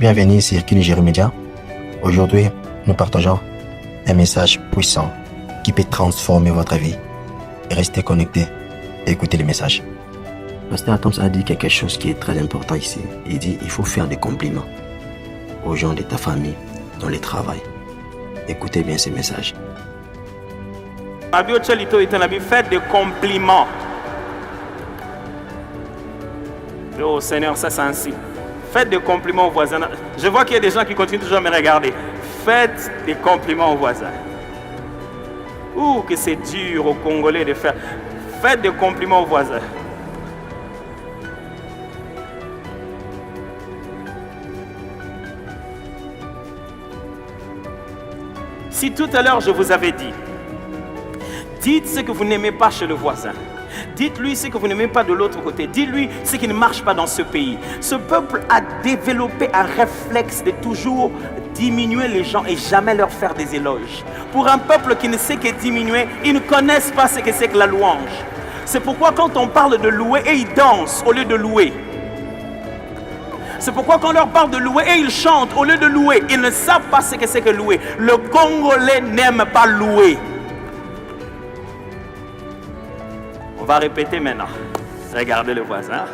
Bienvenue sur Kinigiri Media. Aujourd'hui, nous partageons un message puissant qui peut transformer votre vie. Restez connectés et écoutez le message. Pasteur Adams a dit quelque chose qui est très important ici. Il dit il faut faire des compliments aux gens de ta famille, dans le travail. Écoutez bien ces messages. Faites des compliments. Oh Seigneur, ça c'est ainsi. Faites des compliments aux voisins. Je vois qu'il y a des gens qui continuent toujours à me regarder. Faites des compliments aux voisins. Ouh, que c'est dur aux Congolais de faire. Faites des compliments aux voisins. Si tout à l'heure je vous avais dit, dites ce que vous n'aimez pas chez le voisin. Dites-lui ce que vous n'aimez pas de l'autre côté. Dites-lui ce qui ne marche pas dans ce pays. Ce peuple a développé un réflexe de toujours diminuer les gens et jamais leur faire des éloges. Pour un peuple qui ne sait que diminuer, ils ne connaissent pas ce que c'est que la louange. C'est pourquoi quand on parle de louer, et ils dansent au lieu de louer. C'est pourquoi quand on leur parle de louer, et ils chantent au lieu de louer. Ils ne savent pas ce que c'est que louer. Le Congolais n'aime pas louer. On va répéter maintenant. Regardez le voisin.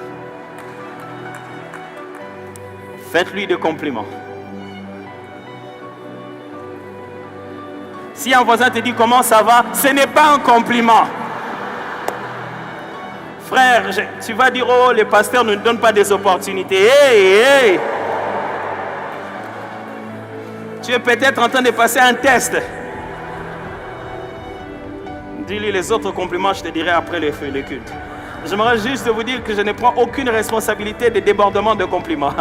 Faites-lui des compliments. Si un voisin te dit comment ça va, ce n'est pas un compliment. Frère, tu vas dire, oh, les pasteurs ne nous donnent pas des opportunités. Hey, hey. Tu es peut-être en train de passer un test. Dis-lui les autres compliments, je te dirai après le culte. J'aimerais juste vous dire que je ne prends aucune responsabilité des débordements de compliments.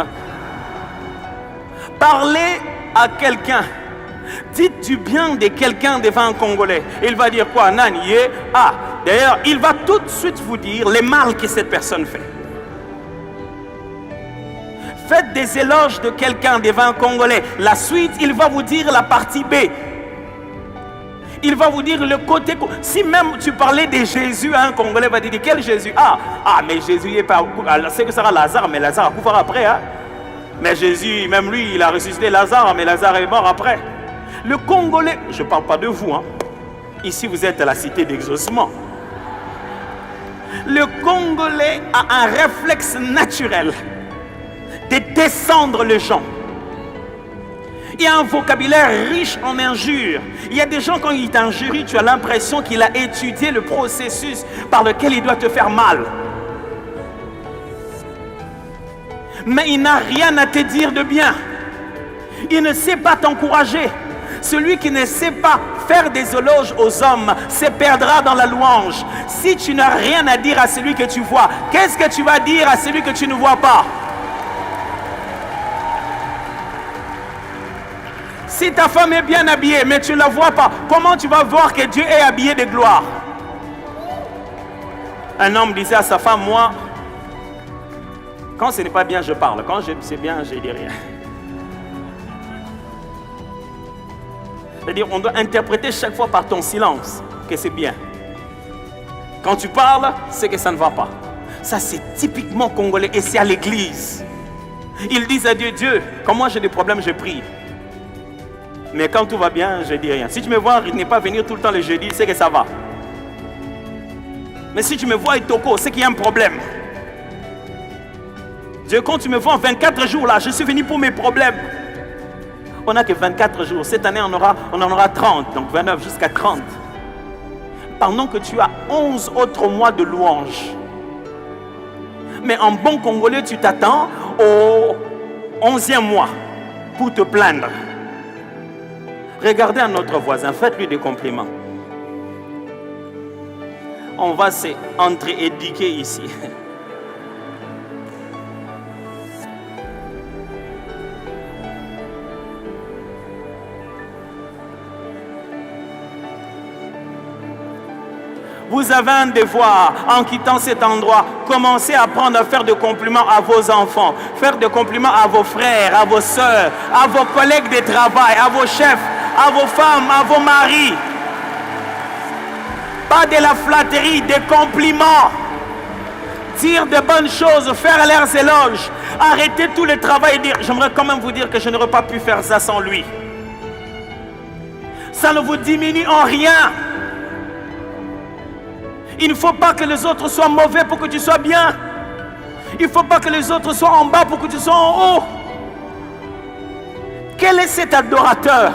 Parlez à quelqu'un. Dites du bien de quelqu'un devant un Congolais. Il va dire quoi? Nani? Ah, d'ailleurs, il va tout de suite vous dire les mal que cette personne fait. Faites des éloges de quelqu'un devant un Congolais. La suite, il va vous dire la partie B. Il va vous dire le côté... Si même tu parlais de Jésus à un Congolais, va dire quel Jésus? Ah, mais Jésus n'est pas... C'est que ça sera Lazare, mais Lazare a couvert après. Hein? Mais Jésus, même lui, il a ressuscité Lazare, mais Lazare est mort après. Le Congolais, je ne parle pas de vous. Hein? Ici, vous êtes à la cité d'exaucement. Le Congolais a un réflexe naturel de descendre les gens. Il y a un vocabulaire riche en injures. Il y a des gens, quand ils t'injurient, tu as l'impression qu'il a étudié le processus par lequel il doit te faire mal. Mais il n'a rien à te dire de bien. Il ne sait pas t'encourager. Celui qui ne sait pas faire des éloges aux hommes se perdra dans la louange. Si tu n'as rien à dire à celui que tu vois, qu'est-ce que tu vas dire à celui que tu ne vois pas? Si ta femme est bien habillée, mais tu ne la vois pas, comment tu vas voir que Dieu est habillé de gloire? Un homme disait à sa femme, moi, quand ce n'est pas bien, je parle. Quand c'est bien, je ne dis rien. C'est-à-dire, on doit interpréter chaque fois par ton silence que c'est bien. Quand tu parles, c'est que ça ne va pas. Ça, c'est typiquement congolais et c'est à l'église. Ils disent à Dieu, Dieu, quand moi j'ai des problèmes, je prie. Mais quand tout va bien, je ne dis rien. Si tu me vois ne pas venir tout le temps le jeudi, c'est que ça va. Mais si tu me vois Itoko, c'est qu'il y a un problème. Dieu, quand tu me vois en 24 jours là, je suis venu pour mes problèmes. On n'a que 24 jours. Cette année, on en aura 30. Donc 29 jusqu'à 30. Pendant que tu as 11 autres mois de louange. Mais en bon Congolais, tu t'attends au 11e mois pour te plaindre. Regardez à notre voisin, faites-lui des compliments. On va s'entre-éduquer ici. Vous avez un devoir en quittant cet endroit. Commencez à apprendre à faire des compliments à vos enfants, faire des compliments à vos frères, à vos soeurs, à vos collègues de travail, à vos chefs, à vos femmes, à vos maris. Pas de la flatterie, des compliments. dire de bonnes choses, faire leurs éloges, arrêter tout le travail et dire, j'aimerais quand même vous dire que je n'aurais pas pu faire ça sans lui. Ça ne vous diminue en rien. Il ne faut pas que les autres soient mauvais pour que tu sois bien. Il ne faut pas que les autres soient en bas pour que tu sois en haut. Quel est cet adorateur?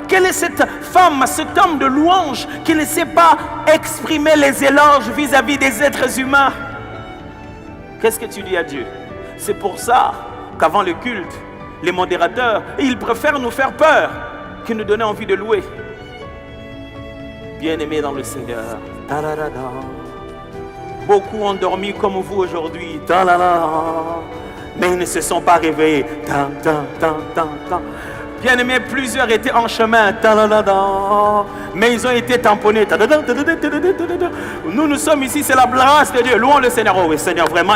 Quelle est cette femme, cet homme de louange qui ne sait pas exprimer les éloges vis-à-vis des êtres humains? Qu'est-ce que tu dis à Dieu? C'est pour ça qu'avant le culte, les modérateurs, ils préfèrent nous faire peur que nous donner envie de louer. Bien-aimés dans le Seigneur, beaucoup ont dormi comme vous aujourd'hui, mais ils ne se sont pas réveillés. Bien-aimés, plusieurs étaient en chemin, mais ils ont été tamponnés. Nous sommes ici, c'est la grâce de Dieu. Louons le Seigneur. Oh oui, Seigneur, vraiment,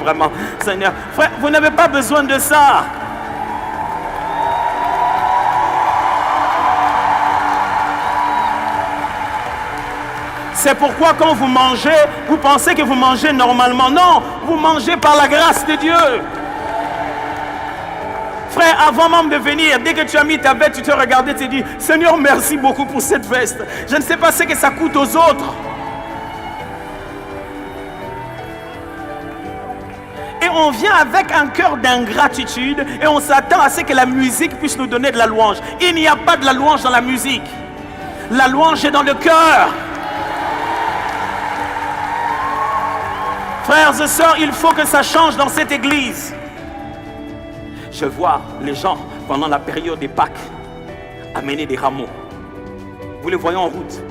vraiment, Seigneur. Frère, vous n'avez pas besoin de ça. C'est pourquoi quand vous mangez, vous pensez que vous mangez normalement. Non, vous mangez par la grâce de Dieu. Frère, avant même de venir, dès que tu as mis ta veste, tu te regardais, tu te dis, Seigneur, merci beaucoup pour cette veste. Je ne sais pas ce que ça coûte aux autres. Et on vient avec un cœur d'ingratitude et on s'attend à ce que la musique puisse nous donner de la louange. Il n'y a pas de la louange dans la musique. La louange est dans le cœur. Frères et sœurs, il faut que ça change dans cette église. Je vois les gens, pendant la période des Pâques, amener des rameaux. Vous les voyez en route,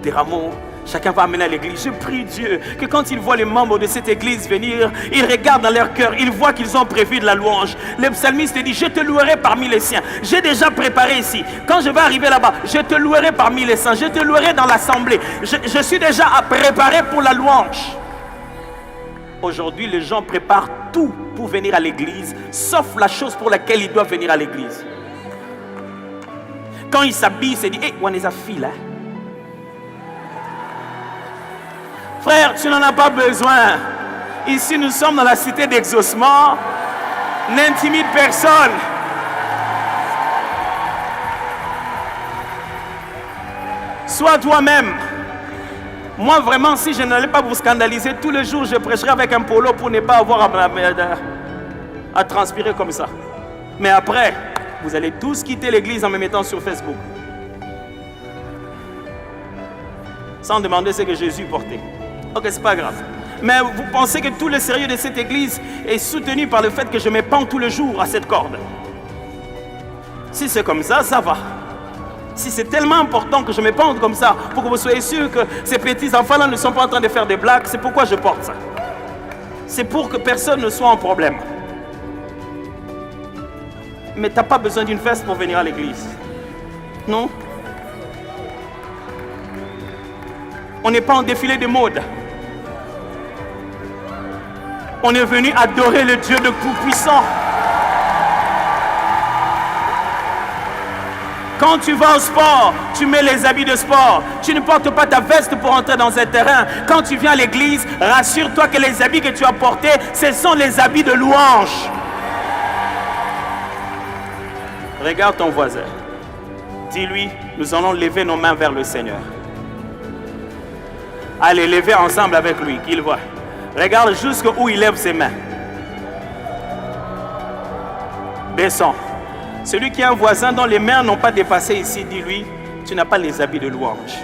des rameaux. Chacun va amener à l'église. Je prie Dieu que quand ils voient les membres de cette église venir, ils regardent dans leur cœur, ils voient qu'ils ont prévu de la louange. Le psalmiste dit, je te louerai parmi les siens. J'ai déjà préparé ici. Quand je vais arriver là-bas, je te louerai parmi les saints. Je te louerai dans l'assemblée. Je suis déjà préparé pour la louange. Aujourd'hui, les gens préparent tout pour venir à l'église, sauf la chose pour laquelle ils doivent venir à l'église. Quand ils s'habillent, ils se disent, on est à fil, hein? Frère, tu n'en as pas besoin. Ici, nous sommes dans la cité d'exaucement. N'intimide personne. Sois toi-même. Moi, vraiment, si je n'allais pas vous scandaliser, tous les jours, je prêcherais avec un polo pour ne pas avoir à transpirer comme ça. Mais après, vous allez tous quitter l'église en me mettant sur Facebook. Sans demander ce que Jésus portait. Ok, c'est pas grave. Mais vous pensez que tout le sérieux de cette église est soutenu par le fait que je me pends tous les jours à cette corde? Si c'est comme ça, ça va. Si c'est tellement important que je me pende comme ça, pour que vous soyez sûr que ces petits enfants-là ne sont pas en train de faire des blagues, c'est pourquoi je porte ça. C'est pour que personne ne soit en problème. Mais tu n'as pas besoin d'une veste pour venir à l'église. Non? On n'est pas en défilé de mode. On est venu adorer le Dieu de Tout-Puissant. Quand tu vas au sport, tu mets les habits de sport. Tu ne portes pas ta veste pour entrer dans un terrain. Quand tu viens à l'église, rassure-toi que les habits que tu as portés, ce sont les habits de louange. Regarde ton voisin. Dis-lui, nous allons lever nos mains vers le Seigneur. Allez, levez ensemble avec lui, qu'il voit. Regarde jusqu'où il lève ses mains. Descends. Celui qui a un voisin dont les mains n'ont pas dépassé ici, dis-lui, tu n'as pas les habits de louange.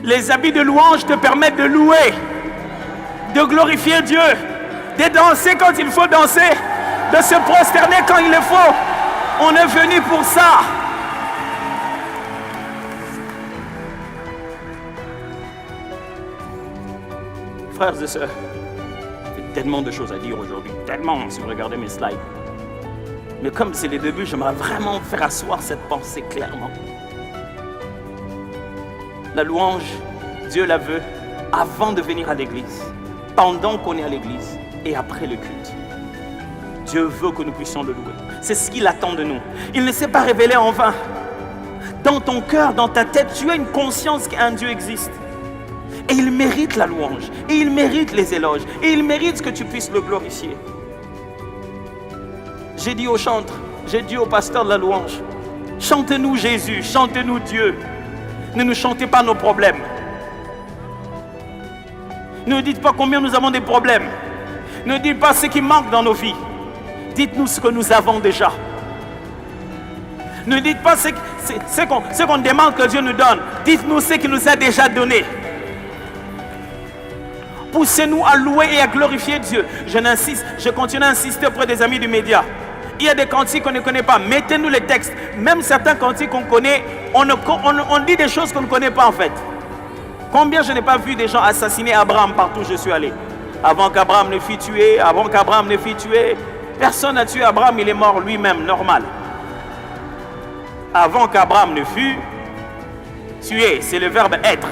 Les habits de louange te permettent de louer, de glorifier Dieu, de danser quand il faut danser, de se prosterner quand il le faut. On est venu pour ça. Frères et sœurs, j'ai tellement de choses à dire aujourd'hui, tellement si vous regardez mes slides. Mais comme c'est le début, j'aimerais vraiment faire asseoir cette pensée clairement. La louange, Dieu la veut avant de venir à l'église, pendant qu'on est à l'église et après le culte. Dieu veut que nous puissions le louer. C'est ce qu'il attend de nous. Il ne s'est pas révélé en vain. Dans ton cœur, dans ta tête, tu as une conscience qu'un Dieu existe. Et il mérite la louange. Et il mérite les éloges. Et il mérite que tu puisses le glorifier. J'ai dit aux chantres, j'ai dit au pasteur de la louange, chantez-nous Jésus, chantez-nous Dieu. Ne nous chantez pas nos problèmes. Ne dites pas combien nous avons des problèmes. Ne dites pas ce qui manque dans nos vies. Dites-nous ce que nous avons déjà. Ne dites pas ce qu'on demande que Dieu nous donne. Dites-nous ce qu'il nous a déjà donné. Poussez-nous à louer et à glorifier Dieu. Je continue à insister auprès des amis du média. Il y a des cantiques qu'on ne connaît pas. Mettez-nous les textes. Même certains cantiques qu'on connaît, on dit des choses qu'on ne connaît pas en fait. Combien je n'ai pas vu des gens assassiner Abraham partout où je suis allé. Avant qu'Abraham ne fût tué, personne n'a tué Abraham, il est mort lui-même, normal. Avant qu'Abraham ne fût tué, c'est le verbe être.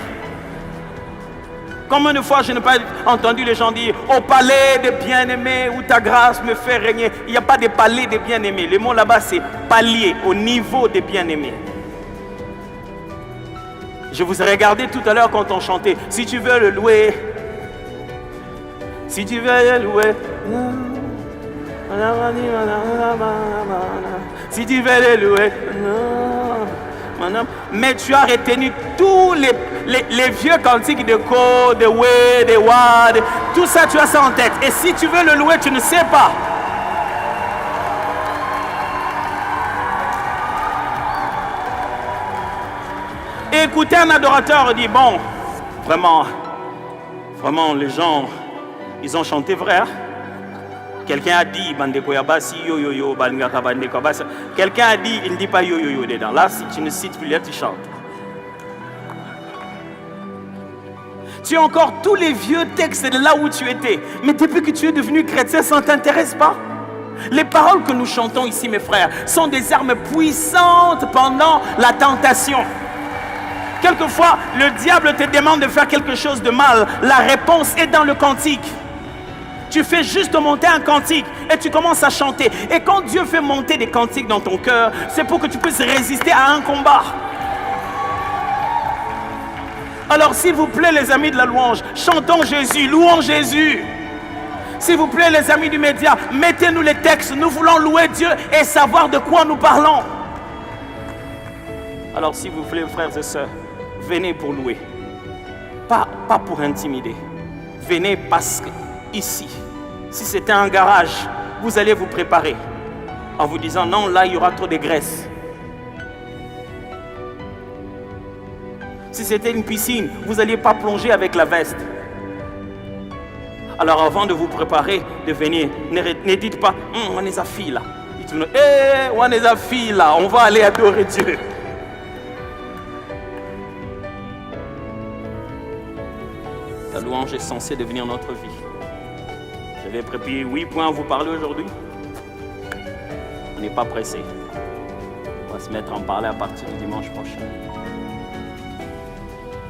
Combien de fois je n'ai pas entendu les gens dire au palais des bien-aimés où ta grâce me fait régner. Il n'y a pas de palais des bien-aimés. Le mot là-bas c'est palier, au niveau des bien-aimés. Je vous ai regardé tout à l'heure quand on chantait. Si tu veux le louer, si tu veux le louer, si tu veux le louer, mais tu as retenu tous les vieux cantiques de Ko, de We, de Wa, tout ça tu as ça en tête. Et si tu veux le louer, tu ne sais pas. Et écouter un adorateur dit bon, vraiment les gens, ils ont chanté vrai. Hein? Quelqu'un a dit quelqu'un a dit, il ne dit pas yo yo yo dedans. Là, si tu ne cites plus, là tu chantes. Tu as encore tous les vieux textes de là où tu étais. Mais depuis que tu es devenu chrétien, ça ne t'intéresse pas? Les paroles que nous chantons ici, mes frères, sont des armes puissantes pendant la tentation. Quelquefois, le diable te demande de faire quelque chose de mal. La réponse est dans le cantique. Tu fais juste monter un cantique et tu commences à chanter. Et quand Dieu fait monter des cantiques dans ton cœur, c'est pour que tu puisses résister à un combat. Alors s'il vous plaît les amis de la louange, chantons Jésus, louons Jésus. S'il vous plaît les amis du média, mettez-nous les textes. Nous voulons louer Dieu et savoir de quoi nous parlons. Alors s'il vous plaît frères et sœurs, venez pour louer. Pas pour intimider. Venez parce que ici, si c'était un garage, vous allez vous préparer en vous disant non, là il y aura trop de graisse. Si c'était une piscine, vous n'alliez pas plonger avec la veste. Alors avant de vous préparer, de venir, ne dites pas on est à fille là. Dites-nous, on est à fille là, on va aller adorer Dieu. La louange est censée devenir notre vie. J'avais préparé 8 points à vous parler aujourd'hui. On n'est pas pressé. On va se mettre à en parler à partir du dimanche prochain.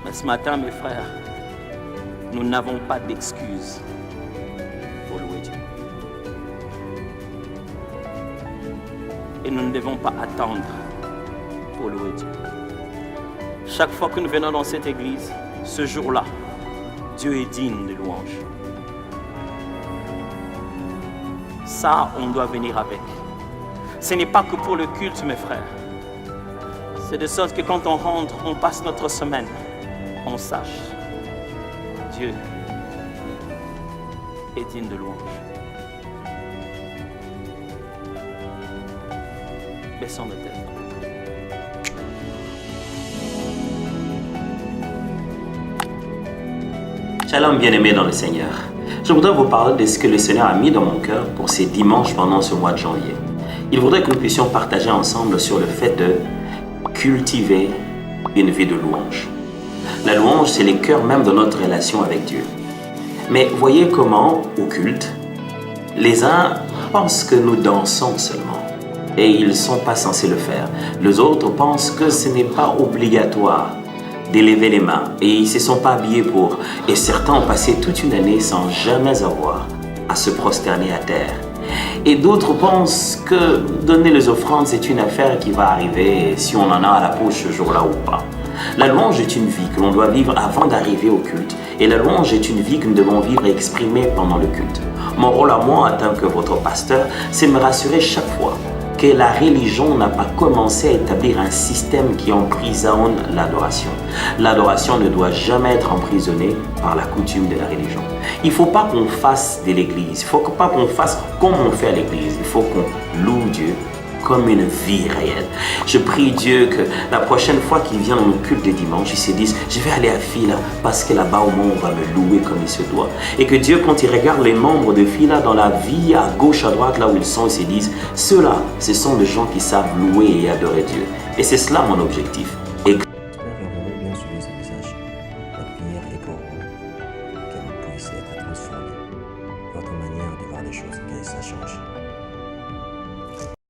Mais ce matin, mes frères, nous n'avons pas d'excuses pour louer Dieu. Et nous ne devons pas attendre pour louer Dieu. Chaque fois que nous venons dans cette église, ce jour-là, Dieu est digne de louange. Ça, on doit venir avec. Ce n'est pas que pour le culte, mes frères. C'est de sorte que quand on rentre, on passe notre semaine, on sache, Dieu est digne de louange. Baissons nos têtes. Shalom bien-aimés dans le Seigneur. Je voudrais vous parler de ce que le Seigneur a mis dans mon cœur pour ces dimanches pendant ce mois de janvier. Il voudrait que nous puissions partager ensemble sur le fait de cultiver une vie de louange. La louange, c'est le cœur même de notre relation avec Dieu. Mais voyez comment, au culte, les uns pensent que nous dansons seulement et ils ne sont pas censés le faire. Les autres pensent que ce n'est pas obligatoire d'élever les mains et ils ne se sont pas habillés pour. Et certains ont passé toute une année sans jamais avoir à se prosterner à terre. Et d'autres pensent que donner les offrandes, c'est une affaire qui va arriver si on en a à la poche ce jour-là ou pas. La louange est une vie que l'on doit vivre avant d'arriver au culte. Et la louange est une vie que nous devons vivre et exprimer pendant le culte. Mon rôle à moi, en tant que votre pasteur, c'est de me rassurer chaque fois que la religion n'a pas commencé à établir un système qui emprisonne l'adoration. L'adoration ne doit jamais être emprisonnée par la coutume de la religion. Il ne faut pas qu'on fasse de l'église, il ne faut pas qu'on fasse comme on fait à l'église, il faut qu'on loue Dieu comme une vie réelle. Je prie Dieu que la prochaine fois qu'il vient dans mon culte de dimanche, il se dise, je vais aller à Fila parce que là-bas au moins on va me louer comme il se doit. Et que Dieu, quand il regarde les membres de Fila dans la vie, à gauche, à droite, là où ils sont, il se dise, ceux-là, ce sont des gens qui savent louer et adorer Dieu. Et c'est cela mon objectif.